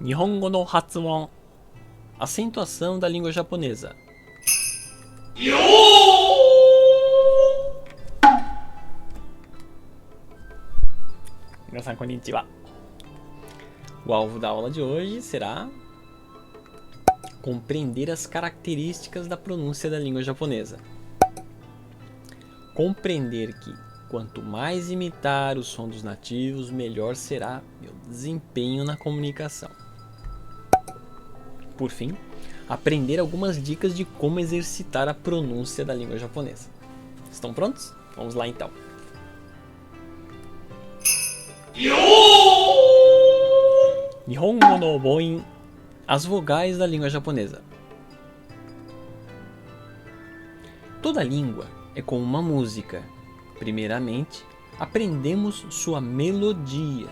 Nihongo no Hatsuon. Acentuação da língua japonesa. Minasan konnichiwa. O alvo da aula de hoje será compreender as características da pronúncia da língua japonesa. Compreender que quanto mais imitar o som dos nativos, melhor será meu desempenho na comunicação. Por fim, aprender algumas dicas de como exercitar a pronúncia da língua japonesa. Estão prontos? Vamos lá então. Nihongo no Boin. As vogais da língua japonesa. Toda língua é como uma música. Primeiramente, aprendemos sua melodia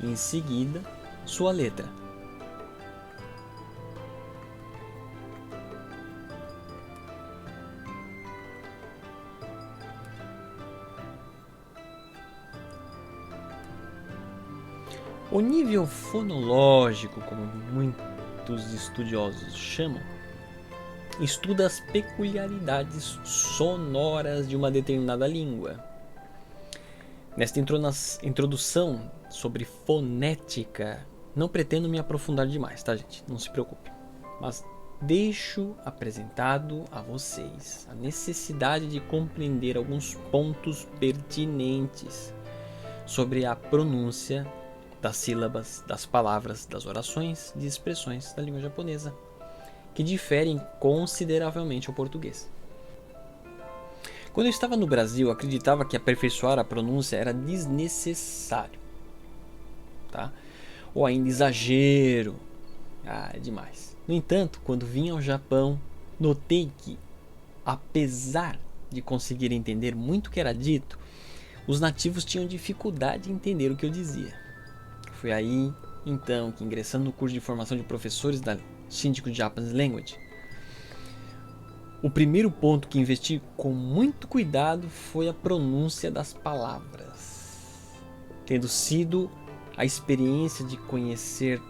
e em seguida, sua letra. O nível fonológico, como muitos estudiosos chamam, estuda as peculiaridades sonoras de uma determinada língua. Nesta introdução sobre fonética, não pretendo me aprofundar demais, tá, gente? Não se preocupe. Mas deixo apresentado a vocês a necessidade de compreender alguns pontos pertinentes sobre a pronúncia das sílabas, das palavras, das orações, de expressões da língua japonesa, que diferem consideravelmente ao português. Quando eu estava no Brasil, eu acreditava que aperfeiçoar a pronúncia era desnecessário, tá? Ou ainda exagero. É demais. No entanto, quando vim ao Japão, notei que, apesar de conseguir entender muito o que era dito, os nativos tinham dificuldade em entender o que eu dizia. Foi aí, então, que ingressando no curso de formação de professores da Shinjuku Japanese Language, o primeiro ponto que investi com muito cuidado foi a pronúncia das palavras. Tendo sido a experiência de conhecer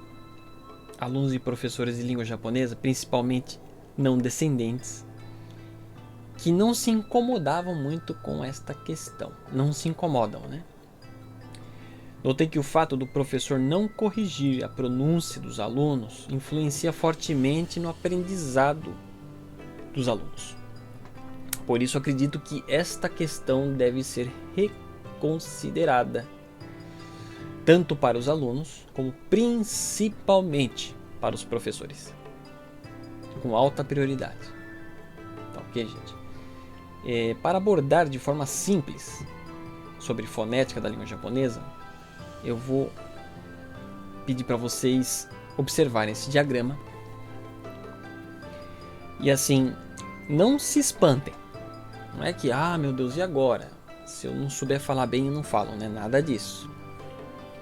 alunos e professores de língua japonesa, principalmente não descendentes, que não se incomodavam muito com esta questão. Não se incomodam, né? Notei que o fato do professor não corrigir a pronúncia dos alunos influencia fortemente no aprendizado dos alunos. Por isso acredito que esta questão deve ser reconsiderada, tanto para os alunos como principalmente para os professores, com alta prioridade. Tá ok, gente? Para abordar de forma simples sobre fonética da língua japonesa, eu vou pedir para vocês observarem esse diagrama. E assim, não se espantem. Não é que, meu Deus, e agora? Se eu não souber falar bem, eu não falo, né? Nada disso.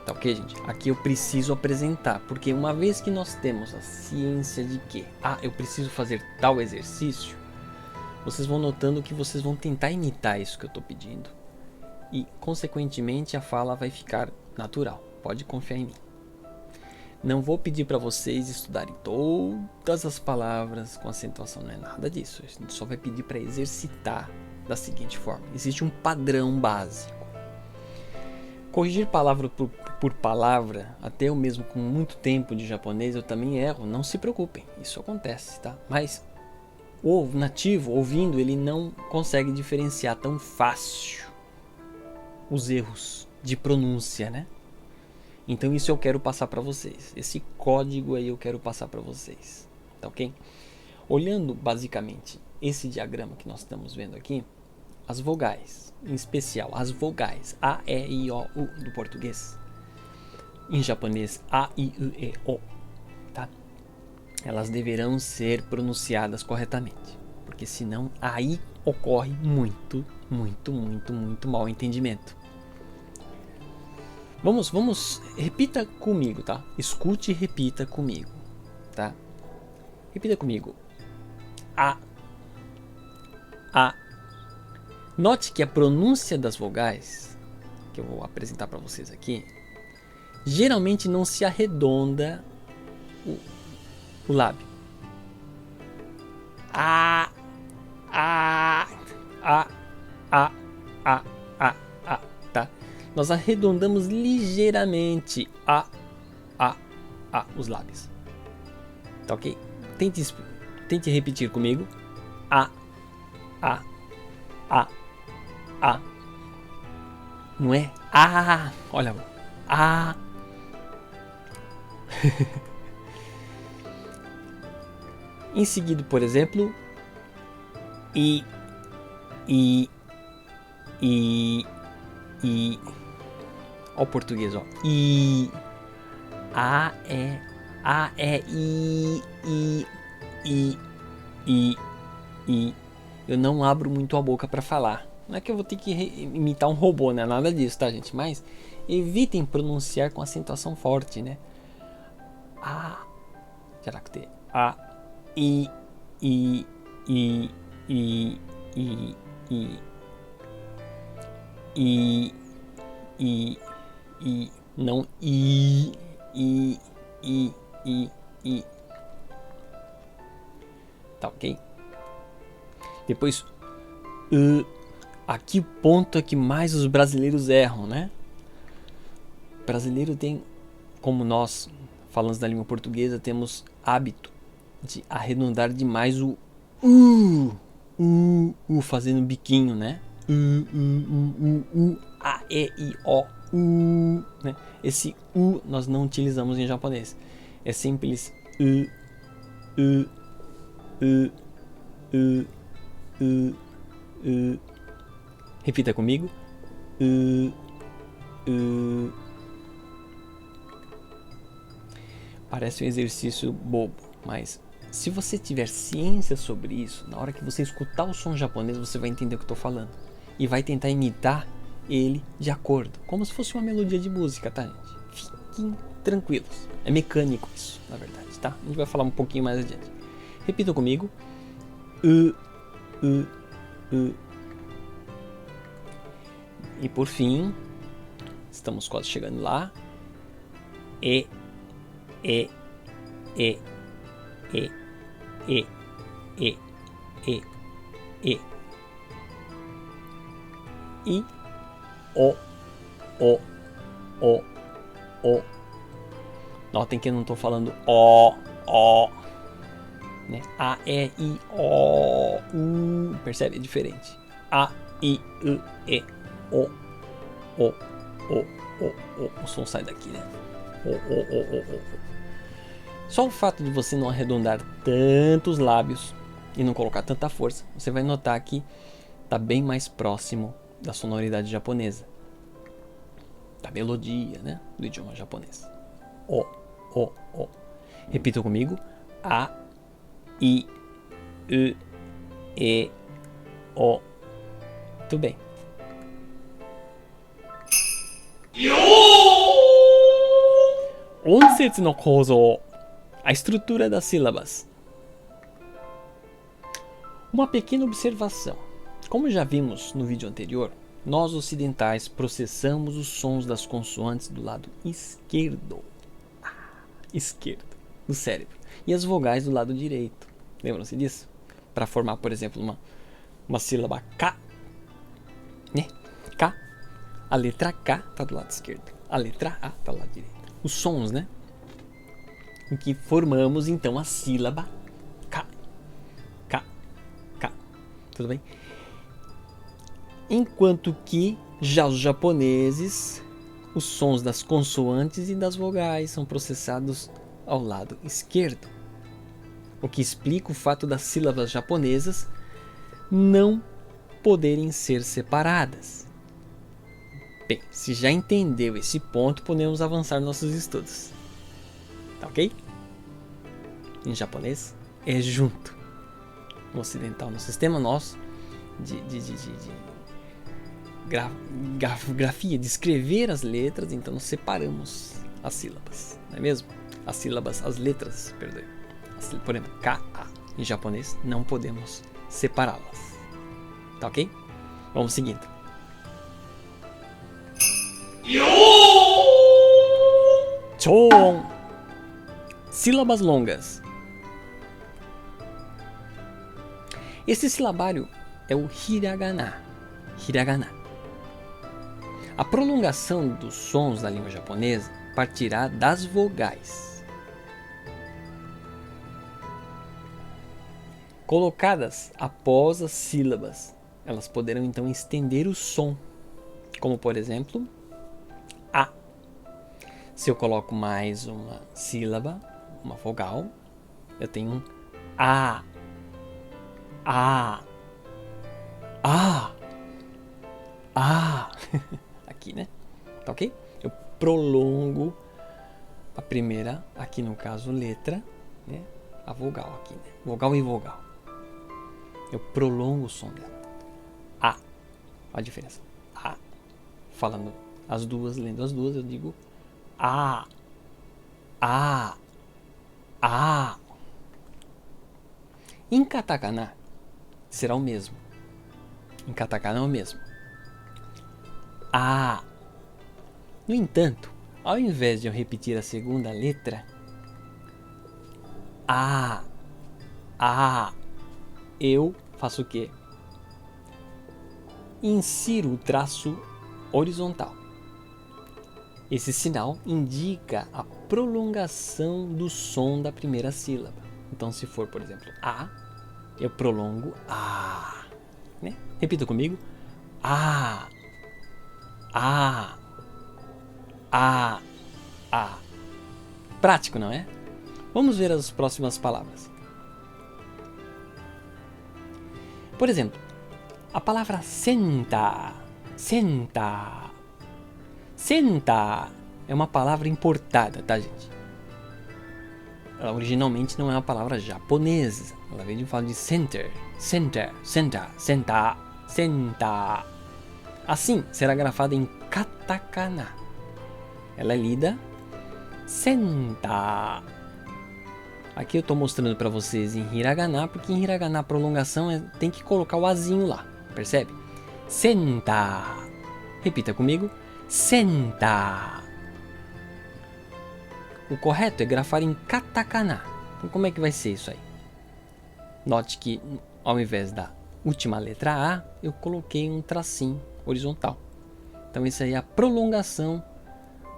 Tá ok, gente? Aqui eu preciso apresentar, porque uma vez que nós temos a ciência de que, eu preciso fazer tal exercício, vocês vão notando que vocês vão tentar imitar isso que eu estou pedindo. E, consequentemente, a fala vai ficar natural. Pode confiar em mim. Não vou pedir para vocês estudarem todas as palavras com acentuação, não é nada disso. A gente só vai pedir para exercitar da seguinte forma. Existe um padrão básico. Corrigir palavra por palavra, até eu mesmo com muito tempo de japonês, eu também erro. Não se preocupem, isso acontece, tá? Mas o nativo, ouvindo, ele não consegue diferenciar tão fácil os erros de pronúncia, né? Então isso eu quero passar para vocês. Esse código aí eu quero passar para vocês. Tá ok? Olhando basicamente esse diagrama que nós estamos vendo aqui, as vogais, em especial as vogais A, E, I, O, U do português, em japonês A, I, U, E, O, tá? Elas deverão ser pronunciadas corretamente, porque senão aí ocorre muito mal entendimento. Vamos, repita comigo, tá? Escute e repita comigo, tá? Repita comigo. A. Note que a pronúncia das vogais, que eu vou apresentar para vocês aqui, geralmente não se arredonda o lábio. A, a, a, a, a, a, tá? Nós arredondamos ligeiramente os lábios. Tá ok? Tente repetir comigo. A. Não é a. Olha, a. Em seguida, por exemplo, e ó o português, ó. I, a é i. Eu não abro muito a boca para falar. Não é que eu vou ter que imitar um robô, né? Nada disso, tá, gente? Mas evitem pronunciar com acentuação forte, né? A, será que tem? A, i, não i. Tá ok? Depois, aqui o ponto é que mais os brasileiros erram, né? O brasileiro tem, como nós, falantes da língua portuguesa, temos hábito de arredondar demais o fazendo biquinho, né? A, E, I, O, né? Esse nós não utilizamos em japonês. É simples repita comigo. Parece um exercício bobo, mas se você tiver ciência sobre isso, na hora que você escutar o som japonês, você vai entender o que eu estou falando e vai tentar imitar ele de acordo, como se fosse uma melodia de música, tá, gente? Fiquem tranquilos, é mecânico isso, na verdade, tá? A gente vai falar um pouquinho mais adiante. Repita comigo. E por fim, estamos quase chegando lá. E o. Notem que eu não estou falando né? A, E, I, O, U. Percebe? É diferente. A, I, U, E, O. O som sai daqui, né? Só o fato de você não arredondar tantos lábios e não colocar tanta força, você vai notar que está bem mais próximo da sonoridade japonesa, da melodia, né, do idioma japonês. O. Repita comigo. A, I, U, E, O. Tudo bem. Onsetsu no kouzou. A estrutura das sílabas. Uma pequena observação. Como já vimos no vídeo anterior, nós ocidentais processamos os sons das consoantes do lado esquerdo. Esquerdo, do cérebro. E as vogais do lado direito. Lembram-se disso? Para formar, por exemplo, uma sílaba K. Né? K. A letra K está do lado esquerdo. A letra A está do lado direito. Os sons, né? Em que formamos então a sílaba K. K. K. Tudo bem? Enquanto que já os japoneses, os sons das consoantes e das vogais são processados ao lado esquerdo. O que explica o fato das sílabas japonesas não poderem ser separadas. Bem, se já entendeu esse ponto, podemos avançar nossos estudos. Tá ok? Em japonês é junto. No ocidental, no sistema nosso de grafia, de escrever as letras, então nós separamos as sílabas, não é mesmo? As sílabas, as letras, perdão. Por exemplo, K, A. Em japonês não podemos separá-las. Tá ok? Vamos seguindo. Chon. Sílabas longas. Esse silabário é o hiragana. Hiragana. A prolongação dos sons da língua japonesa partirá das vogais, colocadas após as sílabas. Elas poderão então estender o som, como por exemplo, A. Se eu coloco mais uma sílaba, uma vogal, eu tenho um A. A. A. A. Aqui, né? Tá ok? Eu prolongo a primeira, aqui no caso, letra, né? A vogal aqui, né? Vogal e vogal. Eu prolongo o som dela. A. Olha a diferença. A. Falando as duas, lendo as duas, eu digo A. A. A. Em katakana será o mesmo. Em katakana é o mesmo. A. No entanto, ao invés de eu repetir a segunda letra, A. A. Eu faço o quê? Insiro o traço horizontal. Esse sinal indica a prolongação do som da primeira sílaba. Então, se for, por exemplo, A, eu prolongo A. Né? Repita comigo. A. A. A. A. Prático, não é? Vamos ver as próximas palavras. Por exemplo, a palavra senta. Senta. Senta é uma palavra importada, tá, gente? Ela originalmente não é uma palavra japonesa. Ela vem de falar de center. Center, senta, senta, senta. Assim, será grafada em katakana. Ela é lida senta. Aqui eu estou mostrando para vocês em hiragana, porque em hiragana a prolongação tem que colocar o azinho lá, percebe? Senta. Repita comigo. Senta. O correto é grafar em katakana. Então como é que vai ser isso aí? Note que ao invés da última letra A, eu coloquei um tracinho horizontal. Então isso aí é a prolongação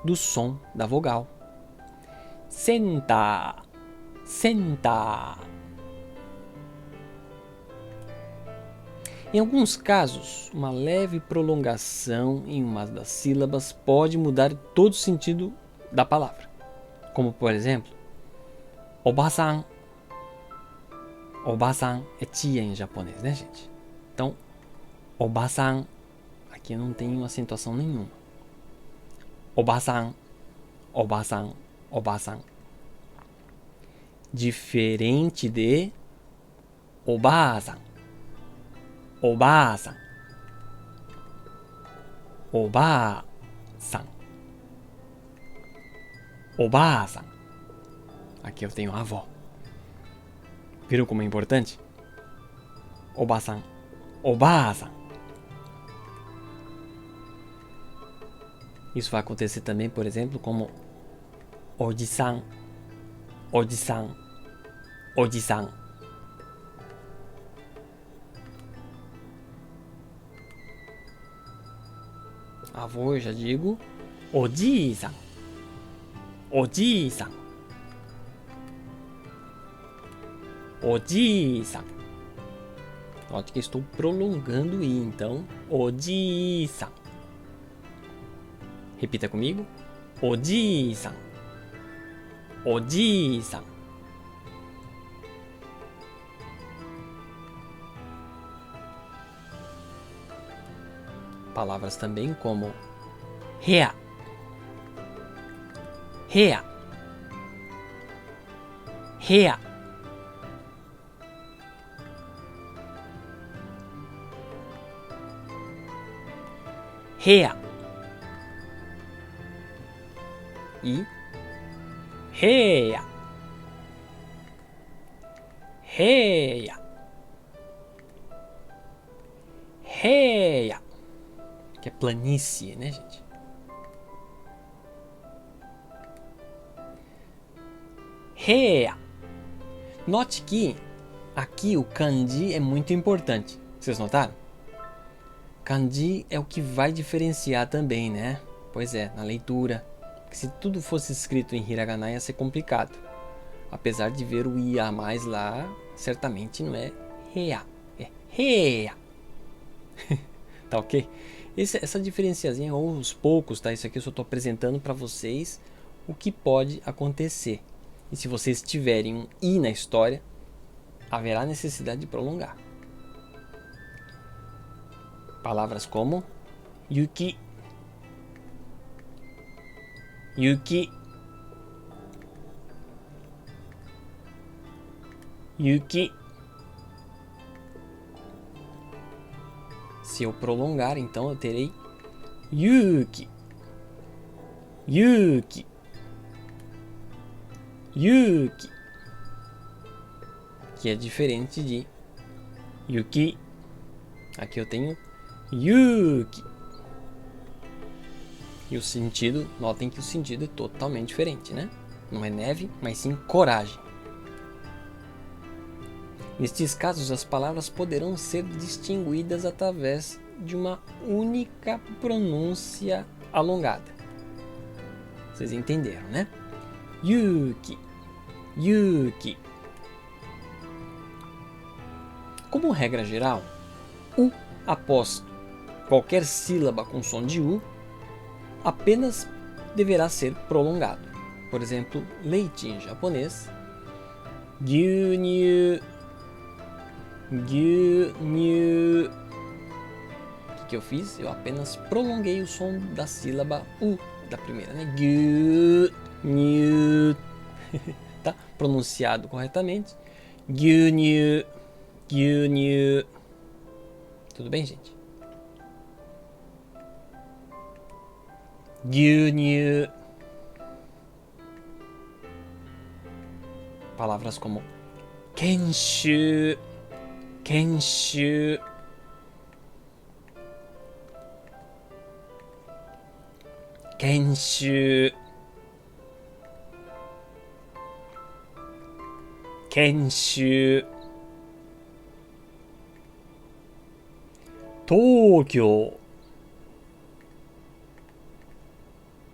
do som da vogal. Senta. Senta. Em alguns casos, uma leve prolongação em uma das sílabas pode mudar todo o sentido da palavra. Como por exemplo, Oba-san. Oba-san é tia em japonês, né, gente? Então, Oba-san, aqui não tem acentuação nenhuma. Oba-san, Oba-san, Oba-san. Diferente de Oba-san. Oba-san. Oba-san. Oba-san. Aqui eu tenho a avó. Viram como é importante? Oba-san. Oba-san. Isso vai acontecer também, por exemplo, como Oji-san. Oji-san. Oji-san. Avô, eu já digo Oji-san. Oji-san. Oji-san. Note que estou prolongando o i, então Oji-san. Repita comigo. Oji-san. Oji-san. Palavras também como hea. Hea. Hea. Hea. E heia. Heia. Heia. Que é planície, né, gente? Heia. Note que aqui o kanji é muito importante. Vocês notaram? Kanji é o que vai diferenciar também, né? Pois é, na leitura. Se tudo fosse escrito em hiragana ia ser complicado. Apesar de ver o i a mais lá, certamente não é heia, é heia. Tá ok? Essa diferenciazinha aos poucos, tá? Isso aqui eu só estou apresentando para vocês o que pode acontecer. E se vocês tiverem um i na história, haverá necessidade de prolongar. Palavras como yuki, yuki, yuki. Se eu prolongar, então eu terei yuki, yuki, yuki, que é diferente de yuki. Aqui eu tenho yuki. E o sentido, notem que o sentido é totalmente diferente, né? Não é neve, mas sim coragem. Nestes casos, as palavras poderão ser distinguidas através de uma única pronúncia alongada. Vocês entenderam, né? Yuki, yuki. Como regra geral, u após qualquer sílaba com som de u apenas deverá ser prolongado. Por exemplo, leite em japonês, gyunyu, gyunyu. O que eu fiz? Eu apenas prolonguei o som da sílaba u da primeira, né? Gyunyu. Tá? Pronunciado corretamente. Gyunyu, gyunyu. Tudo bem, gente? Gyunyu. Palavras como kenshu, kenshu, kenshu, kenshu. Tokyo,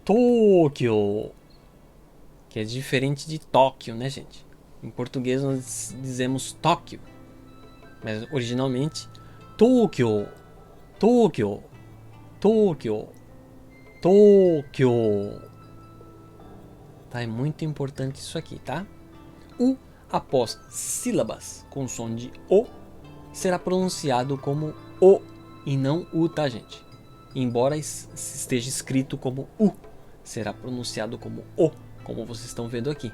Tóquio, que é diferente de Tóquio, né, gente? Em português nós dizemos Tóquio, mas originalmente Tóquio, Tóquio, Tóquio, Tóquio. Tá, é muito importante isso aqui, tá? U após sílabas com som de O será pronunciado como O e não U, tá, gente? Embora esteja escrito como U, será pronunciado como O, como vocês estão vendo aqui.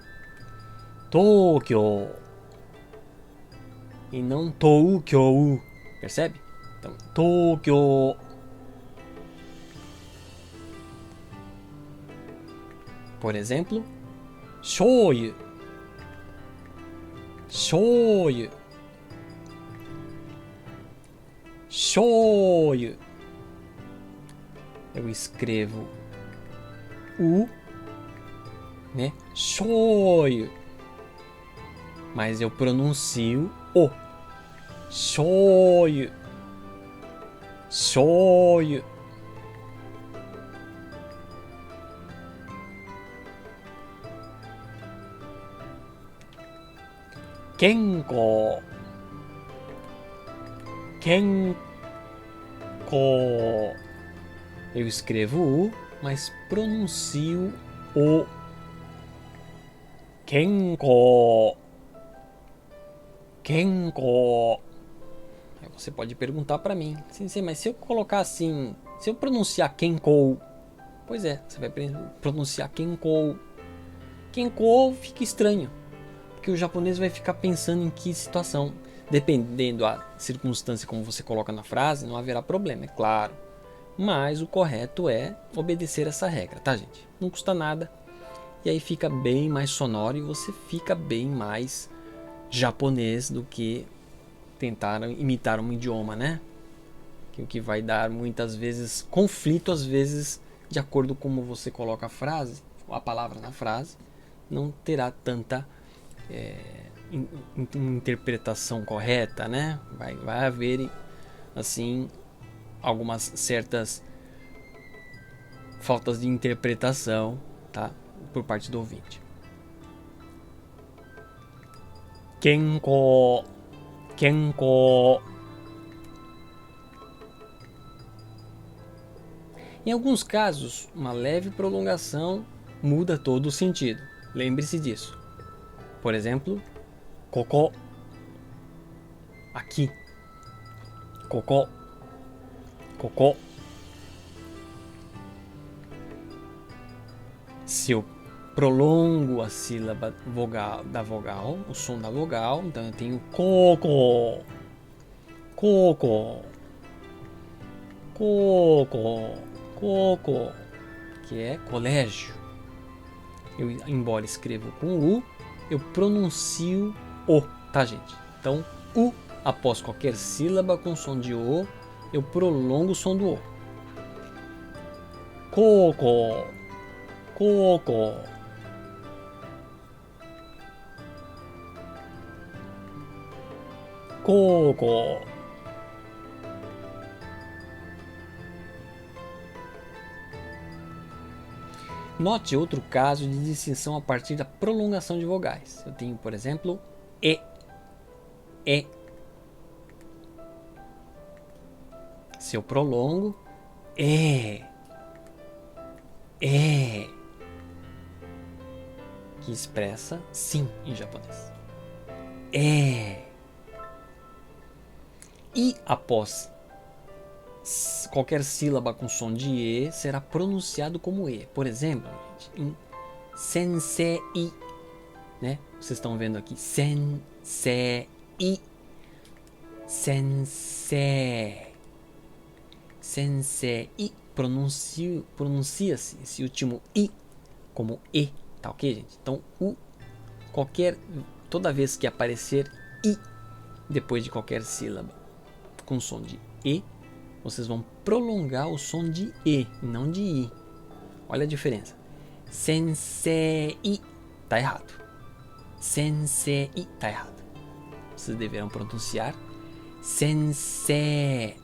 Tóquio e não Toukyo, percebe? Então, Tóquio. Por exemplo, shoyu, shoyu, shoyu. Eu escrevo U, né? Shoyu. Mas eu pronuncio O. Shoyu. Shoyu. Kenko. Kenko. Eu escrevo U, mas pronuncio O. Kenko. Kenko. Aí você pode perguntar para mim, Sensei, mas se eu colocar assim, se eu pronunciar Kenko, pois é, você vai pronunciar Kenko. Kenko fica estranho, porque o japonês vai ficar pensando em que situação. Dependendo da circunstância como você coloca na frase, não haverá problema, é claro. Mas o correto é obedecer essa regra, tá, gente? Não custa nada. E aí fica bem mais sonoro e você fica bem mais japonês do que tentar imitar um idioma, né? Que o que vai dar muitas vezes conflito, às vezes, de acordo com como você coloca a frase, a palavra na frase, não terá tanta interpretação correta, né? Vai haver, assim, algumas certas faltas de interpretação, tá? Por parte do ouvinte. Kenko, kenko. Em alguns casos, uma leve prolongação muda todo o sentido. Lembre-se disso. Por exemplo, koko, aqui. Koko, koko. Se eu prolongo a sílaba vogal, o som da vogal, então eu tenho koko, koko, koko, koko, que é colégio. Eu, embora escrevo com U, eu pronuncio O, tá, gente? Então, U, após qualquer sílaba com som de O, eu prolongo o som do O. Koko, koko. Koko. Note outro caso de distinção a partir da prolongação de vogais. Eu tenho, por exemplo, E. E. Se eu prolongo, E. E. Que expressa sim em japonês. E. E após qualquer sílaba com som de E será pronunciado como E. Por exemplo, gente, em sensei, né? Vocês estão vendo aqui sensei, sensei, sensei. Pronuncia-se esse último I como E, tá ok, gente? Então, toda vez que aparecer I depois de qualquer sílaba com som de E, vocês vão prolongar o som de E, não de I. Olha a diferença. Sensei, tá errado. Sensei, tá errado. Vocês deverão pronunciar sensei,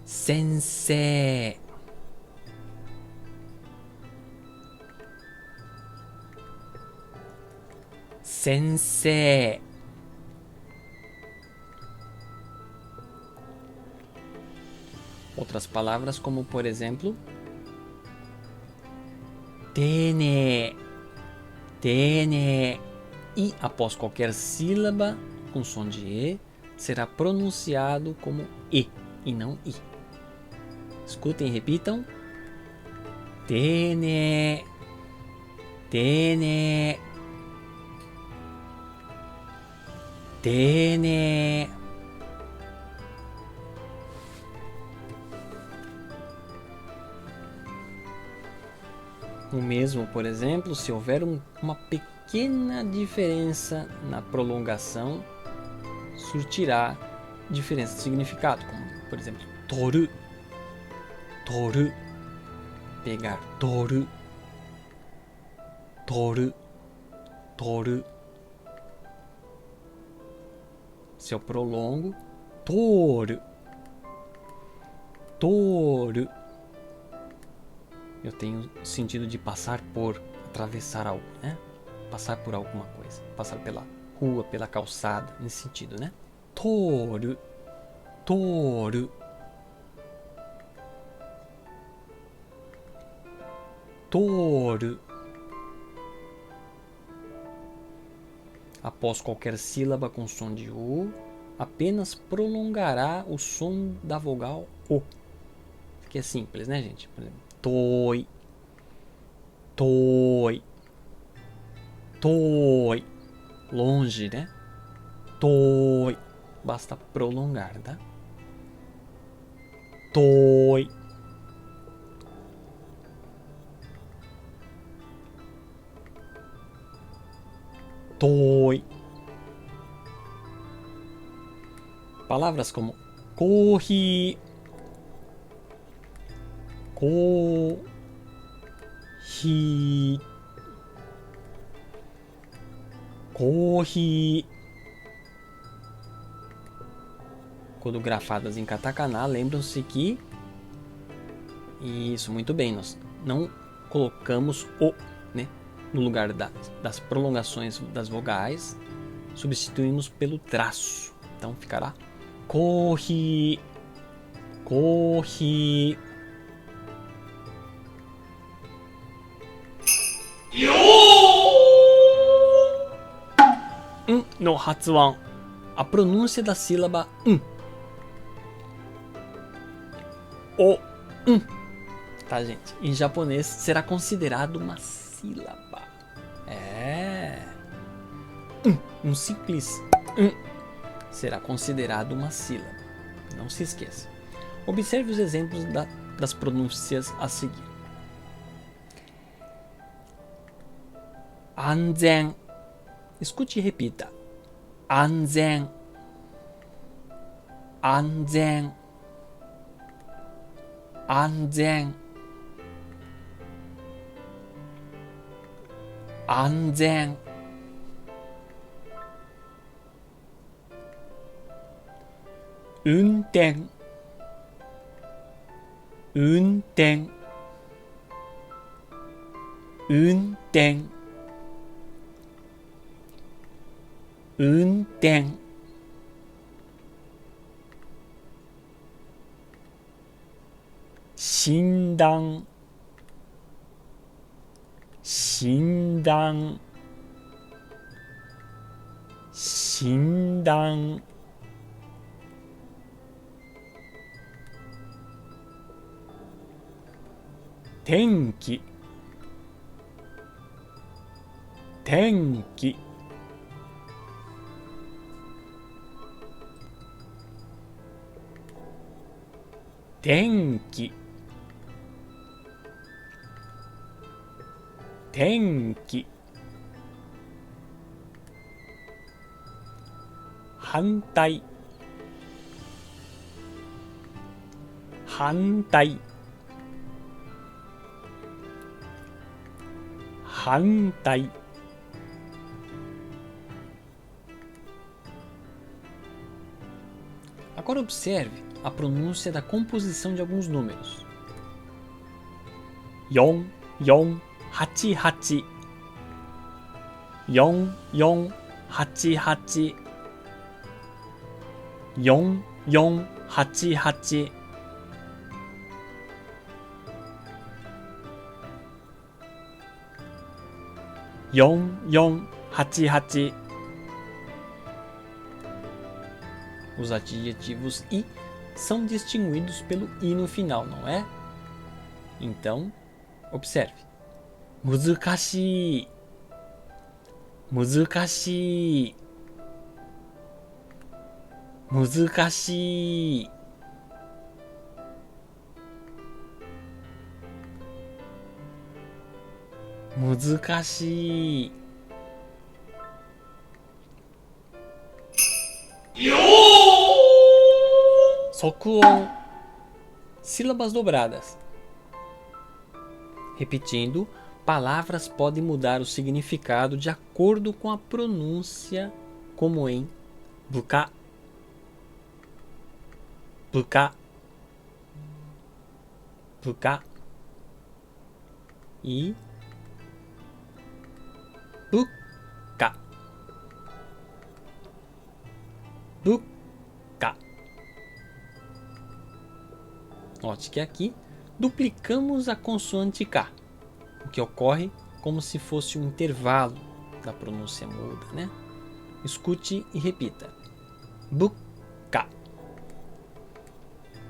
sensei. Sensei. Outras palavras como, por exemplo, tene, tene. E após qualquer sílaba com som de E, será pronunciado como E e não I. Escutem e repitam. Tene, tene, tene. O mesmo, por exemplo, se houver uma pequena diferença na prolongação, surtirá diferença de significado, como, por exemplo, toru, toru, pegar, toru, toru, toru. Se eu prolongo, toru, toru, eu tenho sentido de passar por, atravessar algo, né? Passar por alguma coisa, passar pela rua, pela calçada, nesse sentido, né? Toru, toru, toru. Após qualquer sílaba com som de U, apenas prolongará o som da vogal O. Que é simples, né, gente? Por exemplo, toi, toi, toi. Longe, né? Toi. Basta prolongar, tá? Toi. Toi. Palavras como kohi, kohi, コーヒー. Quando grafadas em katakana, lembram-se que... Isso, muito bem. Nós não colocamos o, né, no lugar das prolongações das vogais. Substituímos pelo traço. Então ficará kohi, kohi. No hatsuan. A pronúncia da sílaba o tá, gente? Em japonês será considerado uma sílaba. Um simples será considerado uma sílaba. Não se esqueça. Observe os exemplos das pronúncias a seguir. Anzen. Escute e repita. Anzen. Anzen. Anzen. Anzen. Unten. Unten. Unten. Unten. Shindan. Shindan. Shindan. Tenki. Tenki. Tenki. Tenki. Hantai. Hantai. Hantai. Agora observe a pronúncia da composição de alguns números. 4, 4, 8, 8. 4, 4, 8, 8. 4, 4, 8, 8. 4, 4, 8, 8. Os adjetivos i são distinguidos pelo i no final, não é? Então, observe. Muzukashii. Muzukashii. Muzukashii. Muzukashii. Sokuon. Sílabas dobradas. Repetindo, palavras podem mudar o significado de acordo com a pronúncia, como em buka, buka, buka e buka, buka. Note que aqui duplicamos a consoante K, o que ocorre como se fosse um intervalo da pronúncia muda, né? Escute e repita. Buka,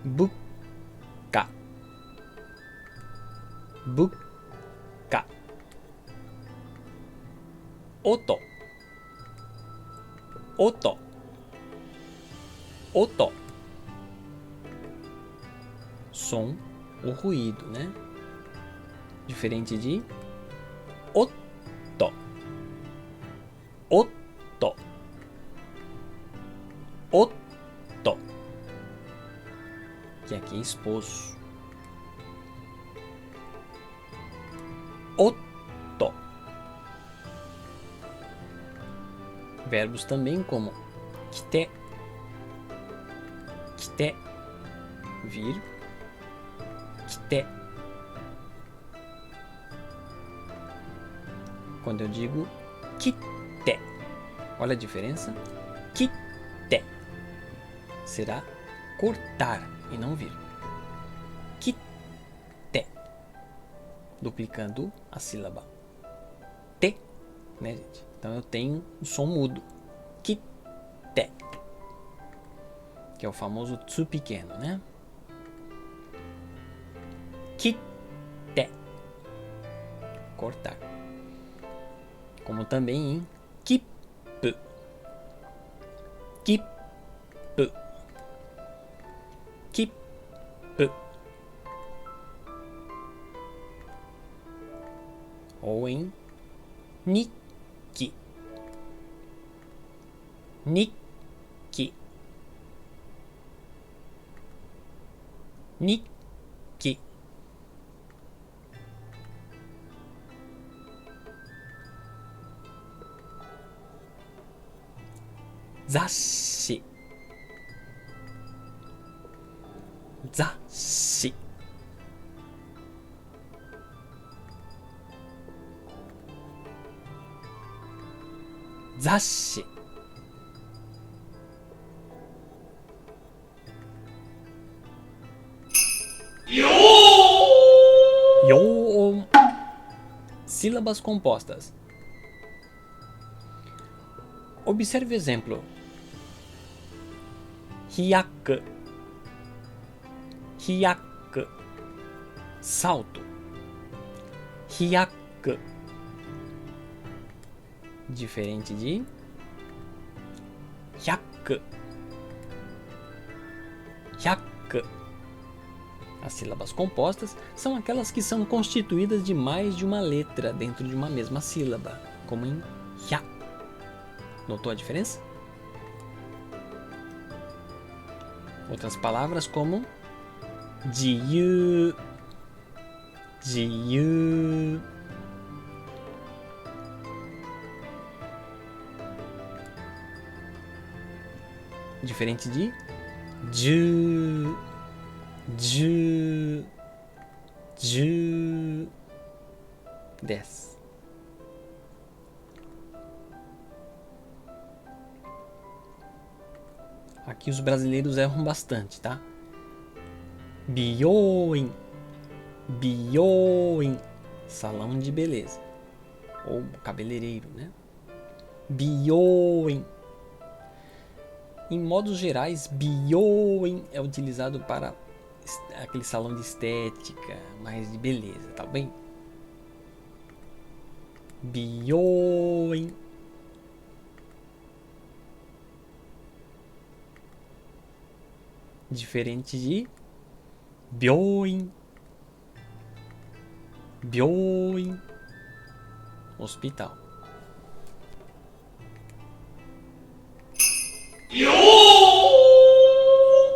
buka, buka. Oto, oto, oto. Som ou ruído, né? Diferente de oto, oto, oto, que aqui é esposo. Oto, Verbos também como kite, kite, vir, kite. Quando eu digo kite, olha a diferença. Kite será cortar e não vir. Kite, duplicando a sílaba T, né, gente? Então eu tenho o som mudo. Kite, que é o famoso tsu pequeno, né? Kite, cortar. Como também em kip, kip, kip, ou em nikki, nikki, nikki. Zasshi, zasshi. Zasshi. Yoon. Sílabas compostas. Observe o exemplo. Hyaku, hyaku, salto. Hyaku, diferente de hyaku, hyaku. As sílabas compostas são aquelas que são constituídas de mais de uma letra dentro de uma mesma sílaba, como em hya. Notou a diferença? Outras palavras como jiyu, jiyu. Diferente de ju, ju, ju. 10. Aqui os brasileiros erram bastante, tá? Bioin, bioin, salão de beleza. Ou cabeleireiro, né? Bioin. Em modos gerais, bioin é utilizado para aquele salão de estética, mais de beleza, tá bem? Bioin. Diferente de byoin, byoin, hospital.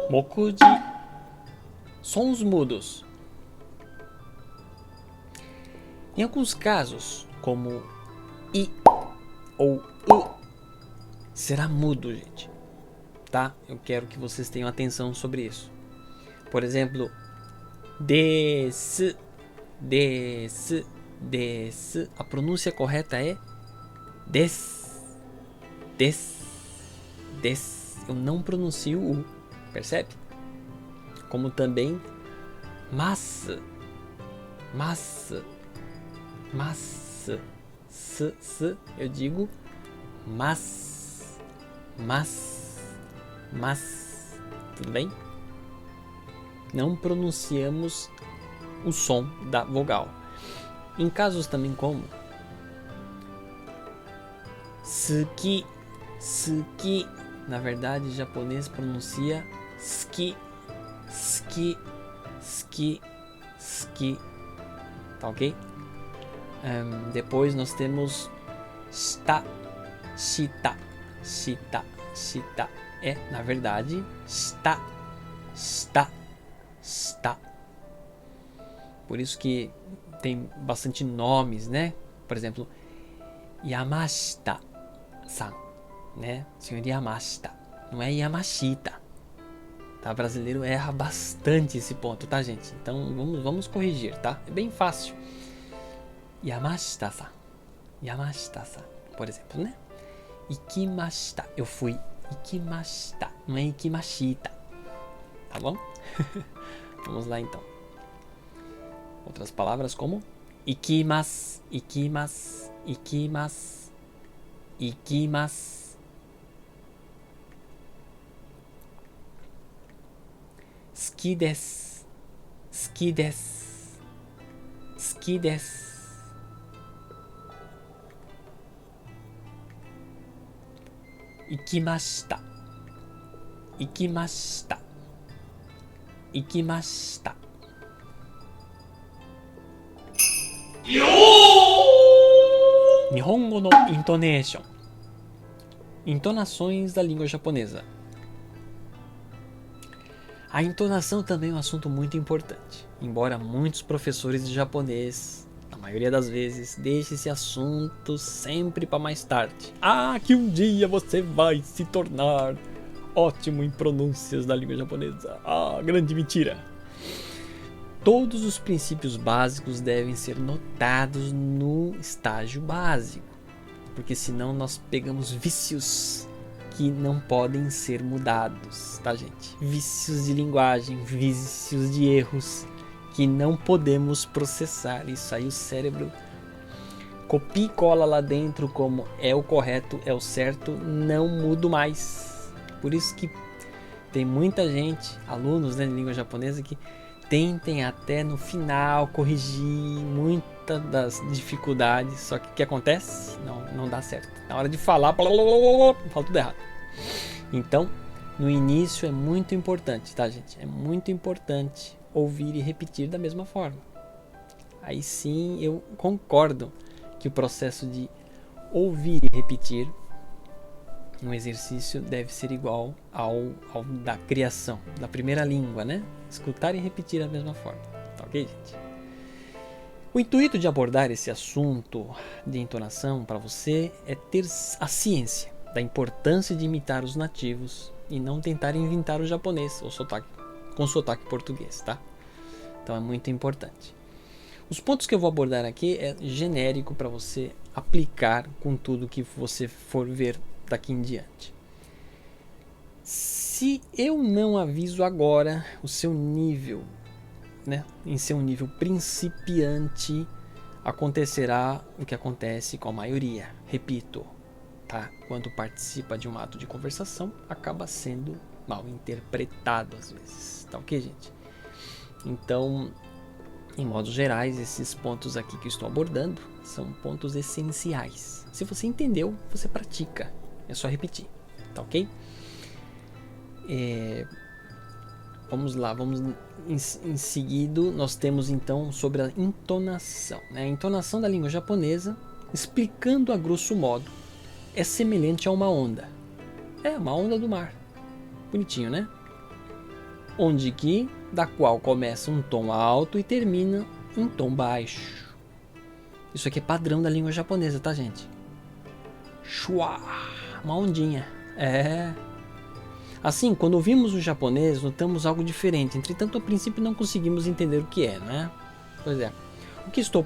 Mokuji, sons mudos. Em alguns casos, como i ou u, será mudo, gente. Tá? Eu quero que vocês tenham atenção sobre isso. Por exemplo, desu, desu, desu. A pronúncia correta é des, des, des. Eu não pronuncio o u, percebe? Como também massa, massa, massa, s, eu digo mas, mas. Mas, tudo bem? Não pronunciamos o som da vogal. Em casos também como suki, suki, na verdade o japonês pronuncia ski, ski, ski, ski, tá ok? Depois nós temos shita, shita, shita, shita. É, na verdade, está, está, está. Por isso que tem bastante nomes, né? Por exemplo, Yamashita-san, né? Senhor Yamashita, não é Yamashita. Tá? O brasileiro erra bastante esse ponto, tá, gente? Então vamos corrigir, tá? É bem fácil. Yamashita-san. Yamashita-san, por exemplo, né? Ikimashita, eu fui. Ikimashita, não é ikimashita. Tá bom? Vamos lá então. Outras palavras como ikimasu, ikimasu, ikimasu, ikimasu. Suki desu, suki desu, suki desu. Ikimashita, ikimashita, ikimashita. Nihongo no intonation. Entonações da língua japonesa. A entonação também é um assunto muito importante. Embora muitos professores de japonês, na maioria das vezes, deixem esse assunto sempre para mais tarde. Ah, que um dia você vai se tornar ótimo em pronúncias da língua japonesa. Ah, grande mentira. Todos os princípios básicos devem ser notados no estágio básico, porque senão nós pegamos vícios que não podem ser mudados, tá, gente? Vícios de linguagem, vícios de erros que não podemos processar. Isso aí o cérebro copia e cola lá dentro como é o correto, é o certo, não mudo mais. Por isso que tem muita gente, alunos, né, de língua japonesa, que tentem até no final corrigir muitas das dificuldades, só que o que acontece? Não dá certo. Na hora de falar, fala tudo errado. Então, no início é muito importante, tá, gente? É muito importante ouvir e repetir da mesma forma. Aí sim eu concordo que o processo de ouvir e repetir um exercício deve ser igual ao da criação, da primeira língua, né? Escutar e repetir da mesma forma. Tá ok, gente? O intuito de abordar esse assunto de entonação para você é ter a ciência da importância de imitar os nativos e não tentar inventar o japonês ou com sotaque português, tá? Então é muito importante. Os pontos que eu vou abordar aqui é genérico para você aplicar com tudo que você for ver daqui em diante. Se eu não aviso agora o seu nível, né, em seu nível principiante, acontecerá o que acontece com a maioria. Repito, tá? Quando participa de um ato de conversação, acaba sendo mal interpretado às vezes. Tá ok, gente? Então, em modos gerais, esses pontos aqui que eu estou abordando são pontos essenciais. Se você entendeu, você pratica. É só repetir, tá ok? Vamos lá, em seguida nós temos então sobre a entonação, né? A entonação da língua japonesa, explicando a grosso modo, é semelhante a uma onda. É uma onda do mar. Bonitinho, né? Da qual começa um tom alto e termina em tom baixo. Isso aqui é padrão da língua japonesa, tá, gente? Shua, uma ondinha. Assim, quando ouvimos o japonês, notamos algo diferente. Entretanto, a princípio não conseguimos entender o que é, né? Pois é. O que estou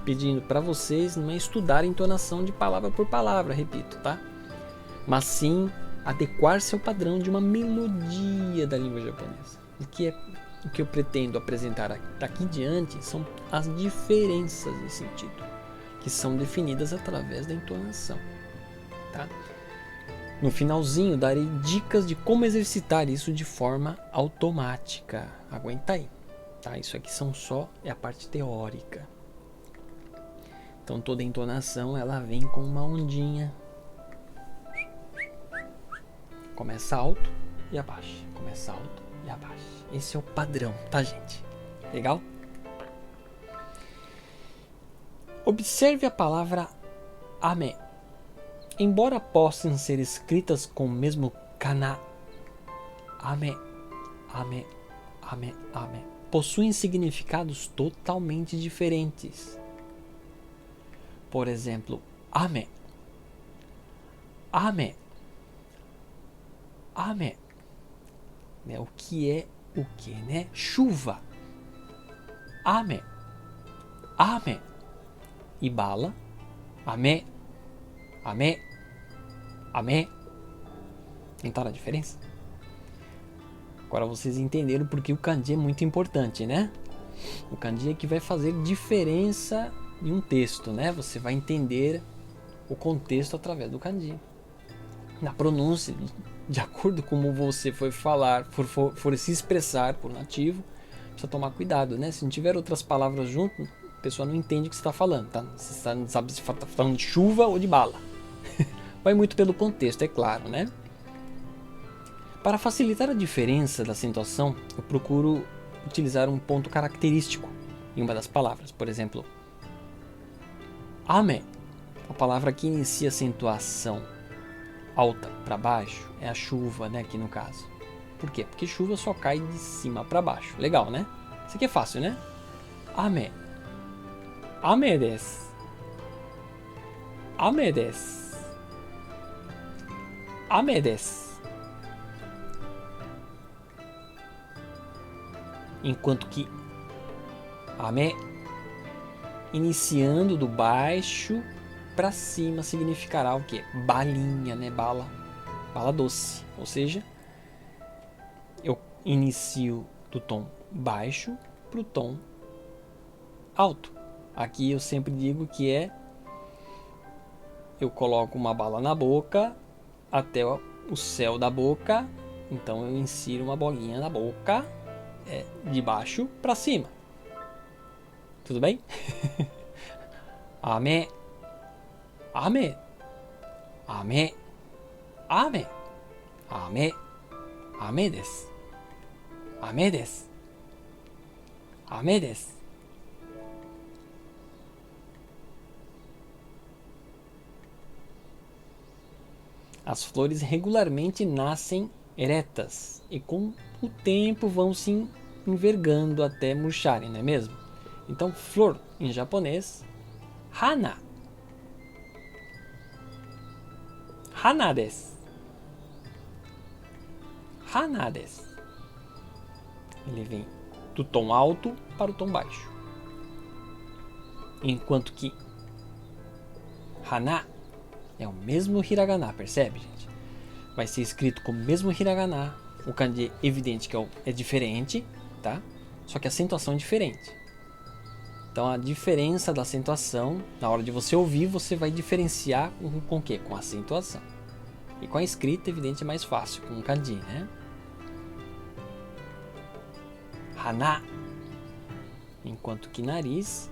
pedindo para vocês não é estudar a entonação de palavra por palavra, repito, tá? Mas sim adequar-se ao padrão de uma melodia da língua japonesa. O que eu pretendo apresentar daqui em diante são as diferenças de sentido, que são definidas através da entonação, tá? No finalzinho, darei dicas de como exercitar isso de forma automática. Aguenta aí, tá? Isso aqui é a parte teórica. Então toda entonação ela vem com uma ondinha. Começa alto e abaixa. Começa alto e abaixa. Esse é o padrão, tá, gente? Legal? Observe a palavra ame. Embora possam ser escritas com o mesmo kana, ame, ame, ame, ame, possuem significados totalmente diferentes. Por exemplo, ame. Ame ame. Né? O que é o que, né? Chuva. Ame. Ame. E bala. Ame. Ame. Ame. Então a diferença? Agora vocês entenderam porque o kanji é muito importante, né? O kanji é que vai fazer diferença em um texto, né? Você vai entender o contexto através do kanji. Na pronúncia, de acordo com como você for falar, for se expressar por nativo, precisa tomar cuidado, né? Se não tiver outras palavras junto, a pessoa não entende o que você está falando, tá? Você não sabe se está falando de chuva ou de bala. Vai muito pelo contexto, é claro, né? Para facilitar a diferença da acentuação, eu procuro utilizar um ponto característico em uma das palavras. Por exemplo, ame, a palavra que inicia a acentuação alta para baixo, é a chuva, né, aqui no caso. Por quê? Porque chuva só cai de cima para baixo. Legal, né? Isso aqui é fácil, né? Ame. Ame desu. Ame desu. Ame desu. Enquanto que ame, iniciando do baixo para cima, significará o quê? Balinha, né? Bala doce. Ou seja, eu inicio do tom baixo para o tom alto. Aqui eu sempre digo que eu coloco uma bala na boca até o céu da boca. Então eu insiro uma bolinha na boca, de baixo para cima. Tudo bem? Ame. Ame. Ame. Ame. Ame. Ame desu. Ame desu. Ame desu. As flores regularmente nascem eretas e com o tempo vão se envergando até murcharem, não é mesmo? Então, flor em japonês, hana. Hana desu. Hana desu. Ele vem do tom alto para o tom baixo. Enquanto que hana é o mesmo hiragana, percebe, gente? Vai ser escrito com o mesmo hiragana. O kanji é evidente que é diferente, tá? Só que a acentuação é diferente. Então a diferença da acentuação, na hora de você ouvir, você vai diferenciar com o quê? Com a acentuação. E com a escrita, evidente, é mais fácil, com o kanji, né? Hana. Enquanto que nariz,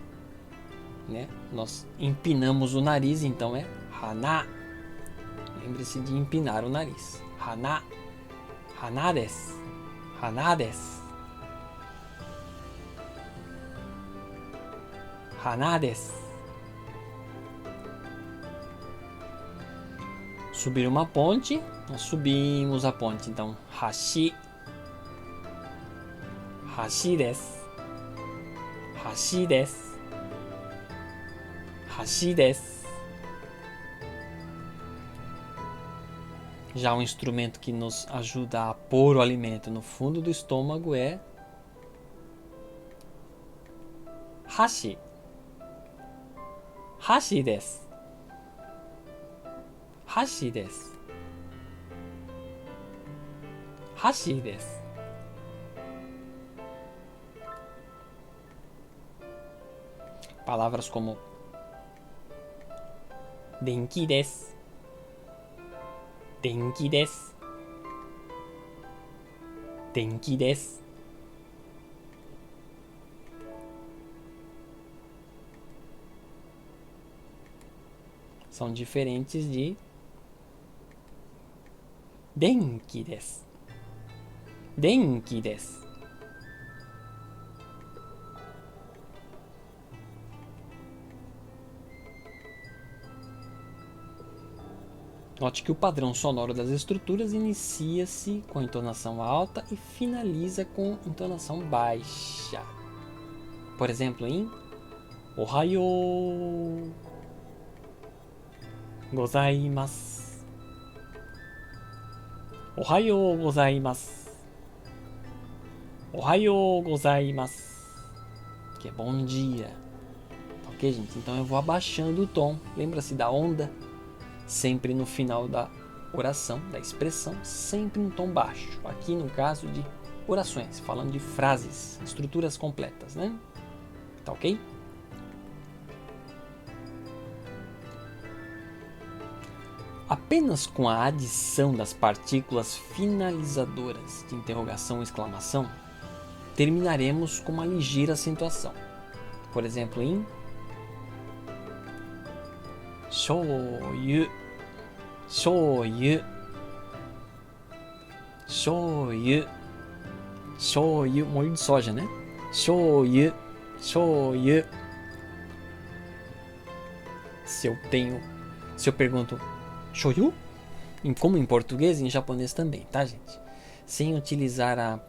né? Nós empinamos o nariz, então é hana. Lembre-se de empinar o nariz. Hana. Hana desu. Hana desu. Hana desu. Subir uma ponte, nós subimos a ponte, então hashi. Hashi desu. Hashi desu. Hashi desu. Já um instrumento que nos ajuda a pôr o alimento no fundo do estômago é hashi. Hashi desu. Hashi desu. Hashi desu. Palavras como denki desu. Denki desu. Denki desu. São diferentes de denki desu. Denki desu. Note que o padrão sonoro das estruturas inicia-se com entonação alta e finaliza com entonação baixa. Por exemplo, em Ohayou gozaimasu. Ohayou gozaimasu. Ohayou gozaimasu. Que é bom dia. Ok, gente? Então eu vou abaixando o tom. Lembra-se da onda? Sempre no final da oração, da expressão, sempre um tom baixo. Aqui no caso de orações, falando de frases, estruturas completas, né? Tá ok? Apenas com a adição das partículas finalizadoras de interrogação ou exclamação, terminaremos com uma ligeira acentuação. Por exemplo, em shoyu, shoyu, shoyu, shoyu, molho de soja, né? Shoyu, shoyu. Se eu pergunto shoyu, como em português e em japonês também, tá, gente? Sem utilizar a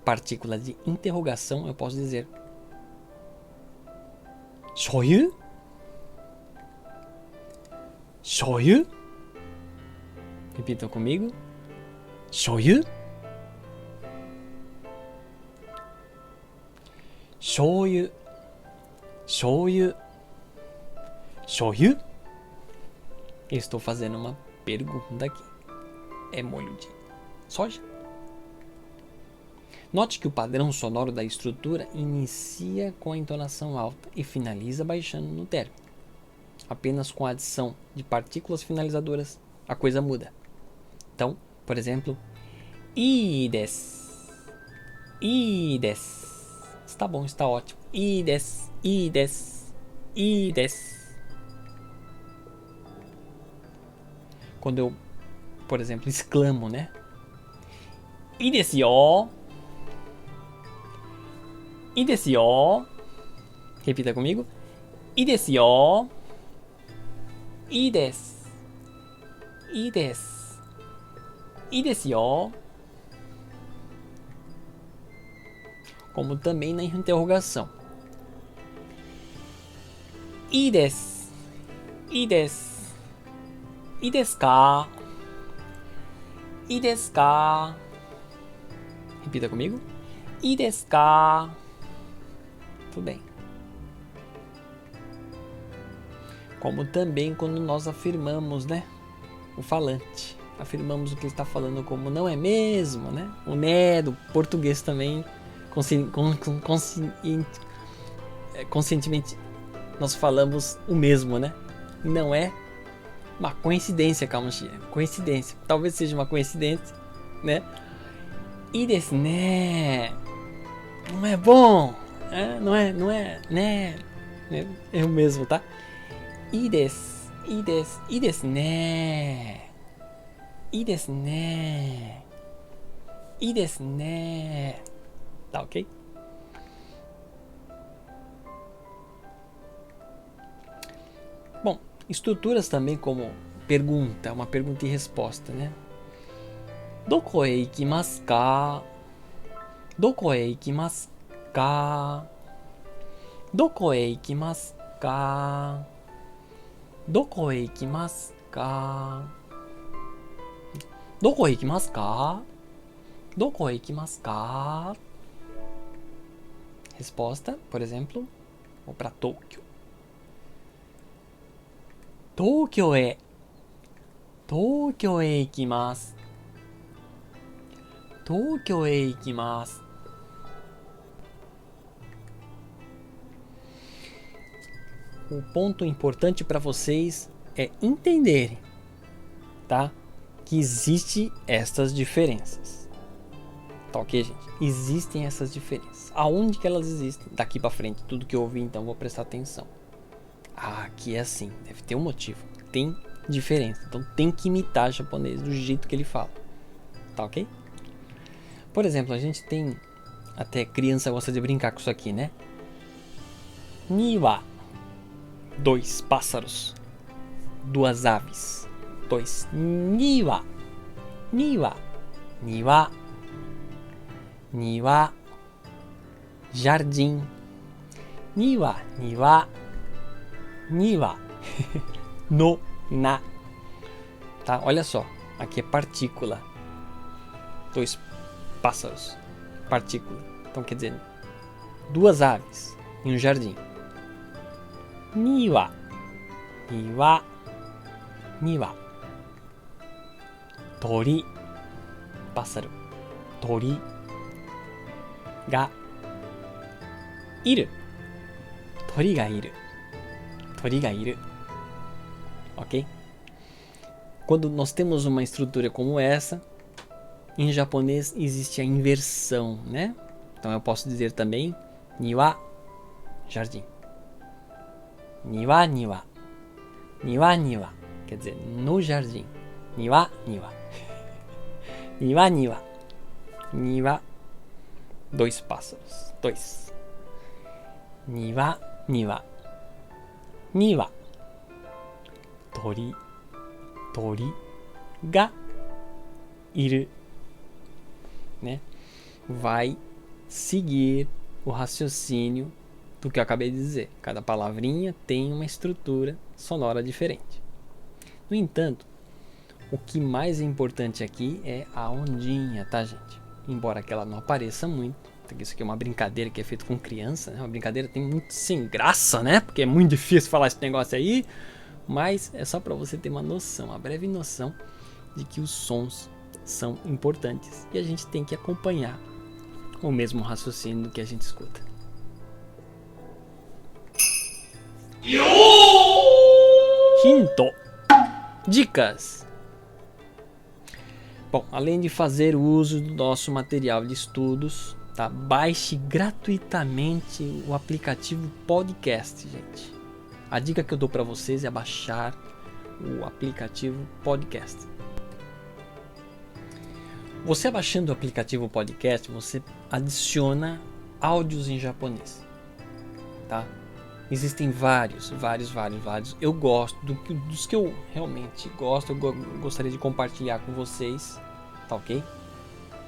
partícula de interrogação, eu posso dizer shoyu? Shoyu? Repitam comigo. Shoyu? Shoyu. Shoyu. Shoyu? Eu estou fazendo uma pergunta aqui. É molho de soja? Note que o padrão sonoro da estrutura inicia com a entonação alta e finaliza baixando no término. Apenas com a adição de partículas finalizadoras, a coisa muda. Então, por exemplo, ii desu. Ii desu. Está bom, está ótimo. Ii desu, ii desu, ii desu. Quando eu, por exemplo, exclamo, né? Ii desu yo. Ii desu yo. Repita comigo. Ii desu yo. Ii desu. Ii desu. Ii desu yo. Como também na interrogação. Ii desu. Ii desu. Ii desu ka? Ii desu ka? Repita comigo. Ii desu ka? Tudo bem. Como também quando nós afirmamos, né? O falante. Afirmamos o que ele está falando como não é mesmo, né? O né do português também, conscientemente, nós falamos o mesmo, né? Não é uma coincidência, Kamoshi. Coincidência. Talvez seja uma coincidência, né? E desu né? Não é bom. Não é, né? É o mesmo, tá? I desu, i desu, i desu né? I desu né? I desu né? Tá ok? Bom, estruturas também como pergunta, uma pergunta e resposta, né? Doko e ikimasu ka? Doko e ikimasu ka? Doko e ikimasu ka? Doko e ikimasu ka? Doko e ikimasu ka? Doko e ikimasu ka? Resposta, por exemplo, vou para Tóquio. Tóquio e ikimasu. Tóquio e ikimasu. O ponto importante para vocês é entenderem, tá? Que existem essas diferenças. Tá ok, gente? Existem essas diferenças. Aonde que elas existem? Daqui para frente, tudo que eu ouvi, então vou prestar atenção. Ah, aqui é assim, deve ter um motivo. Tem diferença, então tem que imitar japonês do jeito que ele fala. Tá ok? Por exemplo, a gente tem, até criança gosta de brincar com isso aqui, né? Niwa, 2 pássaros, 2 aves, 2 niwa, niwa, niwa, niwa, jardim, niwa, niwa, niwa, no, na. Tá? Olha só, aqui é partícula. 2 pássaros, partícula. Então quer dizer, 2 aves em um jardim. Niwa, niwa, niwa. Tori, pássaro. Tori ga iru. Tori ga iru. Tori ga iru. Ok? Quando nós temos uma estrutura como essa, em japonês existe a inversão, né? Então eu posso dizer também niwa, jardim. Niwa, niwa. Niwa, niwa. Quer dizer, no jardim. Niwa, niwa. Niwa, niwa. Niwa. 2 pássaros. 2. Niwa, niwa. Niwa. Tori. Tori. Ga. Iru. Né? Vai seguir o raciocínio do que eu acabei de dizer. Cada palavrinha tem uma estrutura sonora diferente. No entanto, o que mais é importante aqui é a ondinha, tá, gente? Embora que ela não apareça muito, porque isso aqui é uma brincadeira que é feita com criança, né? Uma brincadeira tem muito sem graça, né? Porque é muito difícil falar esse negócio aí, mas é só para você ter uma noção, uma breve noção de que os sons são importantes e a gente tem que acompanhar o mesmo raciocínio que a gente escuta. Hinto. Dicas. Bom, além de fazer uso do nosso material de estudos, tá? Baixe gratuitamente o aplicativo Podcast, gente. A dica que eu dou para vocês é baixar o aplicativo Podcast. Você baixando o aplicativo Podcast, você adiciona áudios em japonês, tá? Existem vários. Eu gosto dos que eu realmente gosto. Eu gostaria de compartilhar com vocês, tá ok?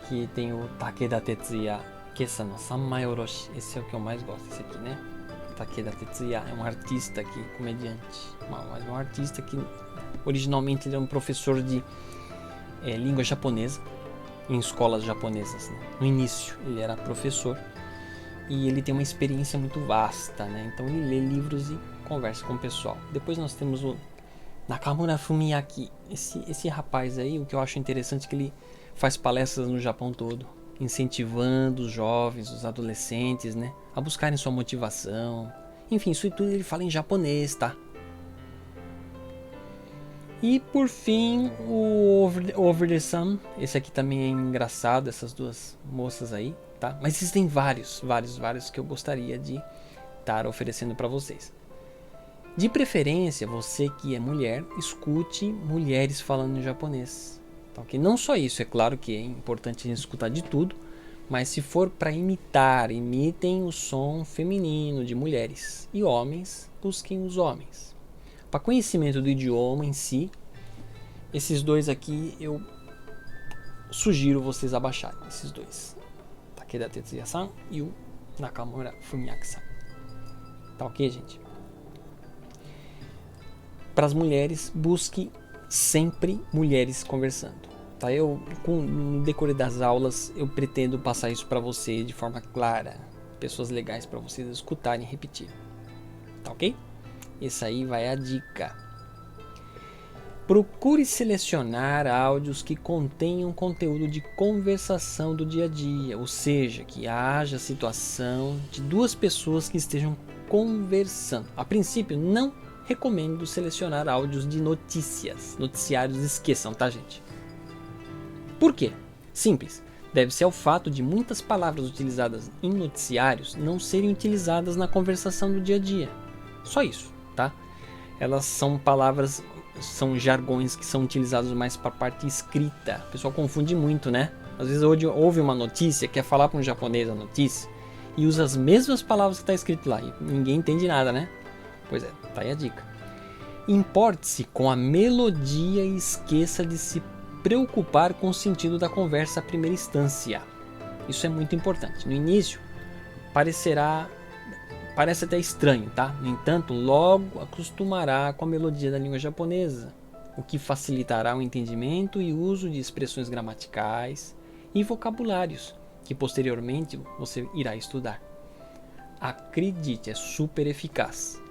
Que tem o Takeda Tetsuya, Kessa no Sanmai Oroshi. Esse é o que eu mais gosto, esse aqui, né? Takeda Tetsuya é um artista aqui, comediante. Um artista que originalmente ele é um professor de língua japonesa em escolas japonesas, né? No início ele era professor. E ele tem uma experiência muito vasta, né? Então ele lê livros e conversa com o pessoal. Depois nós temos o Nakamura Fumiaki. Esse rapaz aí, o que eu acho interessante é que ele faz palestras no Japão todo, incentivando os jovens, os adolescentes, né, a buscarem sua motivação. Enfim, isso tudo ele fala em japonês, tá? E por fim, o Over the Sun. Esse aqui também é engraçado, essas duas moças aí. Tá? Mas existem vários que eu gostaria de estar oferecendo para vocês. De preferência, você que é mulher, escute mulheres falando em japonês. Tá, okay? Não só isso, é claro que é importante a gente escutar de tudo, mas se for para imitar, imitem o som feminino de mulheres. E homens, busquem os homens. Para conhecimento do idioma em si, esses dois aqui eu sugiro vocês abaixarem, esses dois. Takeda Tetsuya-san e o Nakamura Fumiaki-san. Tá ok, gente? Para as mulheres, busque sempre mulheres conversando. Tá? No decorrer das aulas, eu pretendo passar isso para você de forma clara. Pessoas legais para vocês escutarem e repetir. Tá ok? Essa aí vai a dica. Procure selecionar áudios que contenham conteúdo de conversação do dia a dia, ou seja, que haja situação de 2 pessoas que estejam conversando. A princípio, não recomendo selecionar áudios de notícias. Noticiários esqueçam, tá, gente? Por quê? Simples. Deve-se ao fato de muitas palavras utilizadas em noticiários não serem utilizadas na conversação do dia a dia. Só isso, tá? Elas são palavras... são jargões que são utilizados mais para a parte escrita. O pessoal confunde muito, né? Às vezes ouve uma notícia, quer falar para um japonês a notícia e usa as mesmas palavras que está escrito lá e ninguém entende nada, né? Pois é, tá aí a dica. Importe-se com a melodia e esqueça de se preocupar com o sentido da conversa à primeira instância. Isso é muito importante. No início, parece até estranho, tá? No entanto, logo acostumará com a melodia da língua japonesa, o que facilitará o entendimento e uso de expressões gramaticais e vocabulários que posteriormente você irá estudar. Acredite, é super eficaz,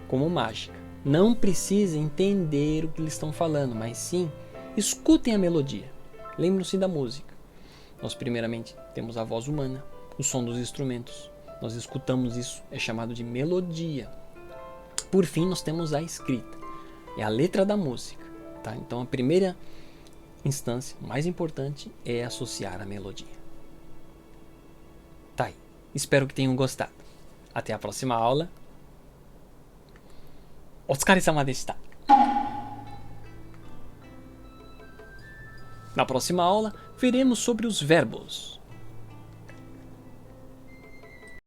como mágica. Não precisa entender o que eles estão falando, mas sim escutem a melodia. Lembrem-se da música. Nós primeiramente temos a voz humana, o som dos instrumentos. Nós escutamos isso, é chamado de melodia. Por fim, nós temos a escrita, é a letra da música. Tá? Então a primeira instância, mais importante, é associar a melodia. Tá aí. Espero que tenham gostado. Até a próxima aula. Otsukare-sama deshita. Na próxima aula, veremos sobre os verbos.